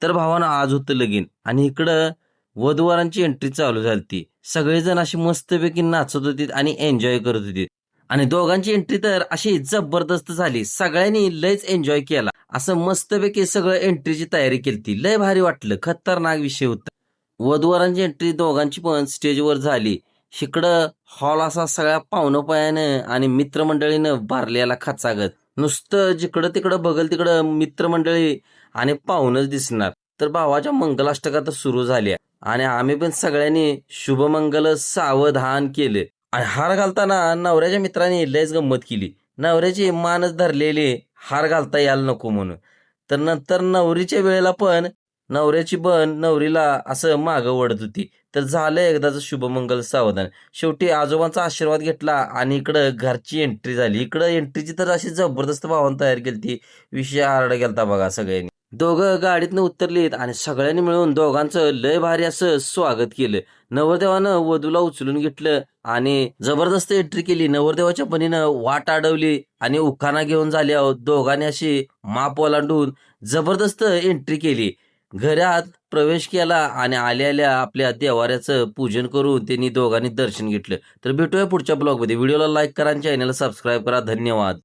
तर भावानं आज होतं लगीन आणि इकडं वधूवरांची एंट्री चालू झालती. सगळेजण अशी मस्तपैकी नाचत होते आणि एन्जॉय करत होते. आणि दोघांची एंट्री तर अशी जबरदस्त झाली. सगळ्यांनी लयच एन्जॉय केला. असं मस्तपैकी सगळं एंट्रीची तयारी केलती. लय भारी वाटलं. खतरनाक विषय होता. वधूवरांची एंट्री दोघांची पण स्टेजवर झाली. इकडं हॉल असा सगळ्या पाहुणोपायानं आणि मित्रमंडळीनं भरलेला खचागच. नुसतं जिकडं तिकडं बघल तिकडं मित्रमंडळी आणि पाहुणच दिसणार. तर भावाच्या मंगलाष्टका तर सुरू झाल्या आणि आम्ही पण सगळ्यांनी शुभमंगल सावधान केलं. आणि हार घालताना नवऱ्याच्या मित्रांनी लयच गंमत केली. नवऱ्याची मानच धरलेली हार घालता यायला नको म्हणून. तर नंतर नवरीच्या वेळेला पण नवऱ्याची बन नवरीला असं मागं ओढत होती. तर झालं एकदाचं शुभमंगल सावधान. शेवटी आजोबांचा आशीर्वाद घेतला आणि इकडं घरची एंट्री झाली. इकडं एंट्रीची तर अशी जबरदस्त भावानं तयार केलती. विषय हार्ड गेलता बघा सगळ्यांनी. दोघं गाडीतनं उतरलीत आणि सगळ्यांनी मिळून दोघांचं लय भारी असं स्वागत केलं. नवरदेवानं वधूला उचलून घेतलं आणि जबरदस्त एंट्री केली. नवरदेवाच्या बहिणीनं वाट अडवली आणि उखाणा घेऊन झाल्यावर दोघांनी अशी माप ओलांडून जबरदस्त एंट्री केली. घरात प्रवेश केला आणि आल्या आपल्या देवाऱ्याचं पूजन करून त्यांनी दोघांनी दर्शन घेतलं. तर भेटूया पुढच्या ब्लॉगमध्ये. व्हिडिओला लाईक करा आणि चॅनलला सबस्क्राईब करा. धन्यवाद.